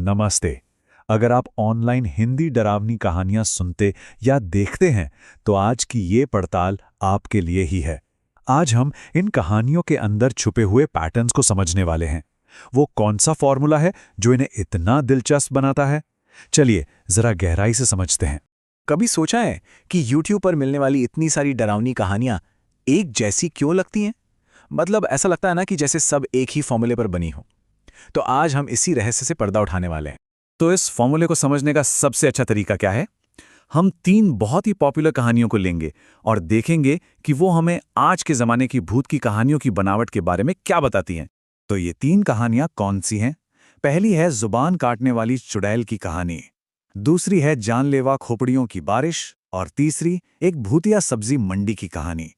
नमस्ते। अगर आप ऑनलाइन हिंदी डरावनी कहानियां सुनते या देखते हैं तो आज की ये पड़ताल आपके लिए ही है। आज हम इन कहानियों के अंदर छुपे हुए पैटर्न्स को समझने वाले हैं। वो कौन सा फॉर्मूला है जो इन्हें इतना दिलचस्प बनाता है? चलिए जरा गहराई से समझते हैं। कभी सोचा है कि YouTube पर मिलने वाली इतनी सारी डरावनी कहानियां एक जैसी क्यों लगती हैं? मतलब ऐसा लगता है ना कि जैसे सब एक ही फॉर्मूले पर बनी हो। तो आज हम इसी रहस्य से पर्दा उठाने वाले हैं। तो इस फॉर्मूले को समझने का सबसे अच्छा तरीका क्या है? हम 3 बहुत ही पॉपुलर कहानियों को लेंगे और देखेंगे कि वो हमें आज के ज़माने की भूत की कहानियों की बनावट के बारे में क्या बताती हैं। तो ये 3 कहानियां कौन सी हैं? पहली है जुबान काटने वाली चुड़ैल की कहानी, दूसरी है जानलेवा खोपड़ियों की बारिश और तीसरी एक भूतिया सब्जी मंडी की कहानी।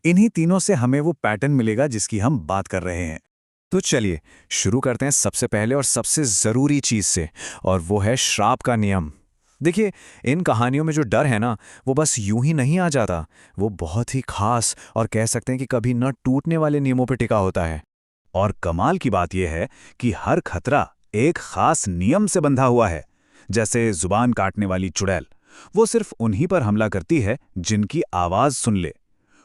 इन्हीं तीनों से हमें वो पैटर्न मिलेगा जिसकी हम बात कर रहे हैं। तो चलिए शुरू करते हैं सबसे पहले और सबसे ज़रूरी चीज़ से, और वो है श्राप का नियम। देखिए, इन कहानियों में जो डर है ना, वो बस यूं ही नहीं आ जाता। वो बहुत ही खास और कह सकते हैं कि कभी न टूटने वाले नियमों पर टिका होता है। और कमाल की बात यह है कि हर खतरा एक खास नियम से बंधा हुआ है। जैसे जुबान काटने वाली चुड़ैल, वो सिर्फ उन्हीं पर हमला करती है जिनकी आवाज़ सुन ले।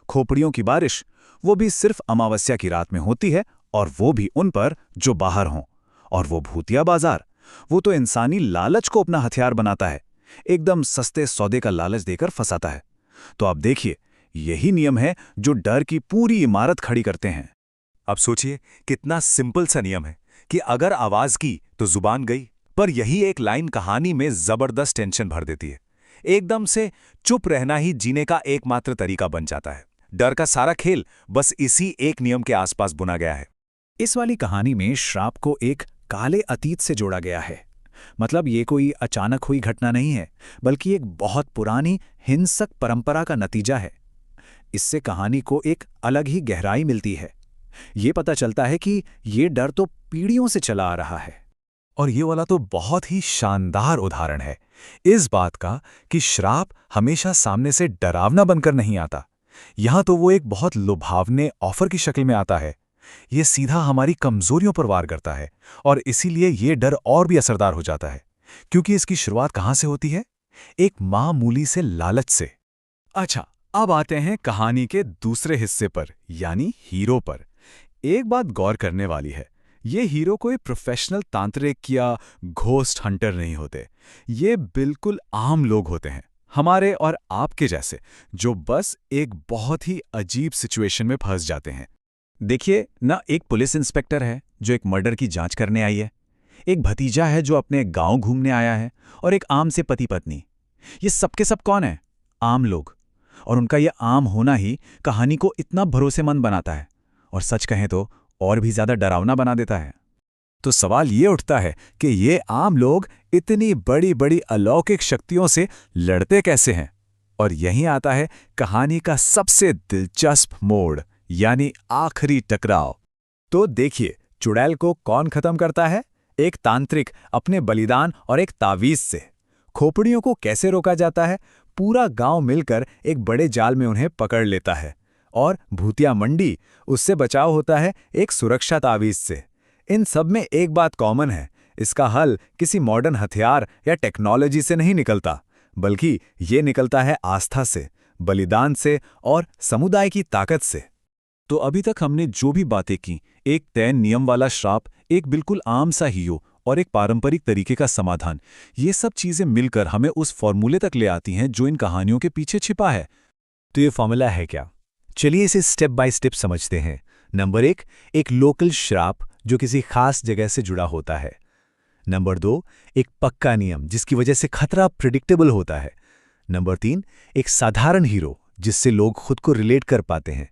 खोपड़ियों की बारिश, वो भी सिर्फ अमावस्या की रात में होती है, और वो भी उन पर जो बाहर हों। और वो भूतिया बाजार, वो तो इंसानी लालच को अपना हथियार बनाता है, एकदम सस्ते सौदे का लालच देकर फंसाता है। तो आप देखिए, यही नियम है जो डर की पूरी इमारत खड़ी करते हैं। अब सोचिए कितना सिंपल सा नियम है कि अगर आवाज की तो जुबान गई। पर यही एक लाइन कहानी में जबरदस्त टेंशन भर देती है। एकदम से चुप रहना ही जीने का एकमात्र तरीका बन जाता है। डर का सारा खेल बस इसी एक नियम के आसपास बुना गया है। इस वाली कहानी में श्राप को एक काले अतीत से जोड़ा गया है। मतलब ये कोई अचानक हुई घटना नहीं है, बल्कि एक बहुत पुरानी हिंसक परंपरा का नतीजा है। इससे कहानी को एक अलग ही गहराई मिलती है। ये पता चलता है कि ये डर तो पीढ़ियों से चला आ रहा है। और ये वाला तो बहुत ही शानदार उदाहरण है इस बात का कि श्राप हमेशा सामने से डरावना बनकर नहीं आता। यहां तो वो एक बहुत लुभावने ऑफर की शक्ल में आता है। ये सीधा हमारी कमजोरियों पर वार करता है, और इसीलिए ये डर और भी असरदार हो जाता है। क्योंकि इसकी शुरुआत कहां से होती है? एक मामूली से लालच से। अच्छा, अब आते हैं कहानी के दूसरे हिस्से पर, यानी हीरो पर। एक बात गौर करने वाली है, ये हीरो कोई प्रोफेशनल तांत्रिक या घोस्ट हंटर नहीं होते। ये बिल्कुल आम लोग होते हैं, हमारे और आपके जैसे, जो बस एक बहुत ही अजीब सिचुएशन में फंस जाते हैं। देखिए ना, एक पुलिस इंस्पेक्टर है जो एक मर्डर की जांच करने आई है, एक भतीजा है जो अपने गांव घूमने आया है, और एक आम से पति पत्नी। ये सबके सब कौन है? आम लोग। और उनका ये आम होना ही कहानी को इतना भरोसेमंद बनाता है, और सच कहें तो और भी ज्यादा डरावना बना देता है। तो सवाल ये उठता है कि ये आम लोग इतनी बड़ी बड़ी अलौकिक शक्तियों से लड़ते कैसे हैं? और यहीं आता है कहानी का सबसे दिलचस्प मोड़, यानी आखिरी टकराव। तो देखिए, चुड़ैल को कौन खत्म करता है? एक तांत्रिक अपने बलिदान और एक तावीज से। खोपड़ियों को कैसे रोका जाता है? पूरा गांव मिलकर एक बड़े जाल में उन्हें पकड़ लेता है। और भूतिया मंडी, उससे बचाव होता है एक सुरक्षा तावीज से। इन सब में एक बात कॉमन है, इसका हल किसी मॉडर्न हथियार या टेक्नोलॉजी से नहीं निकलता, बल्कि ये निकलता है आस्था से, बलिदान से और समुदाय की ताकत से। तो अभी तक हमने जो भी बातें की, एक तय नियम वाला श्राप, एक बिल्कुल आम सा हीरो और एक पारंपरिक तरीके का समाधान, ये सब चीजें मिलकर हमें उस फॉर्मूले तक ले आती हैं जो इन कहानियों के पीछे छिपा है। तो ये फॉर्मूला है क्या? चलिए इसे स्टेप बाय स्टेप समझते हैं। नंबर 1, एक लोकल श्राप जो किसी खास जगह से जुड़ा होता है। नंबर 2, एक पक्का नियम जिसकी वजह से खतरा प्रिडिक्टेबल होता है। नंबर 3, एक साधारण हीरो जिससे लोग खुद को रिलेट कर पाते हैं।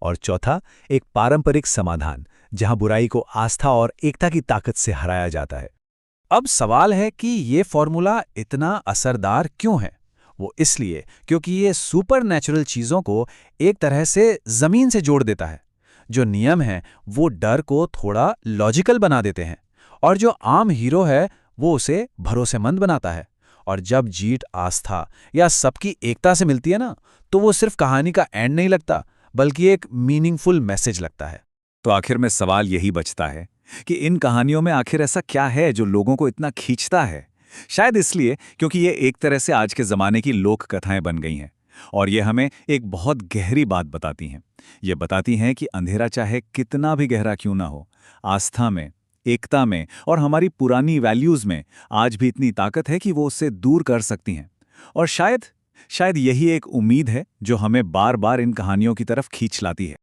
और चौथा, एक पारंपरिक समाधान जहां बुराई को आस्था और एकता की ताकत से हराया जाता है। अब सवाल है कि ये फॉर्मूला इतना असरदार क्यों है? वो इसलिए क्योंकि ये सुपरनैचुरल चीज़ों को एक तरह से ज़मीन से जोड़ देता है। जो नियम हैं वो डर को थोड़ा लॉजिकल बना देते हैं, और जो आम हीरो है वो उसे भरोसेमंद बनाता है। और जब जीत आस्था या सबकी एकता से मिलती है ना, तो वो सिर्फ कहानी का एंड नहीं लगता, बल्कि एक मीनिंगफुल मैसेज लगता है। तो आखिर में सवाल यही बचता है कि इन कहानियों में आखिर ऐसा क्या है जो लोगों को इतना खींचता है। शायद इसलिए क्योंकि ये एक तरह से आज के ज़माने की लोक कथाएं बन गई हैं और ये हमें एक बहुत गहरी बात बताती हैं। ये बताती हैं कि अंधेरा चाहे कितना भी गहरा क्यों ना हो, आस्था में, एकता में और हमारी पुरानी वैल्यूज़ में आज भी इतनी ताकत है कि वो उससे दूर कर सकती हैं। और शायद यही एक उम्मीद है जो हमें बार बार इन कहानियों की तरफ खींच लाती है।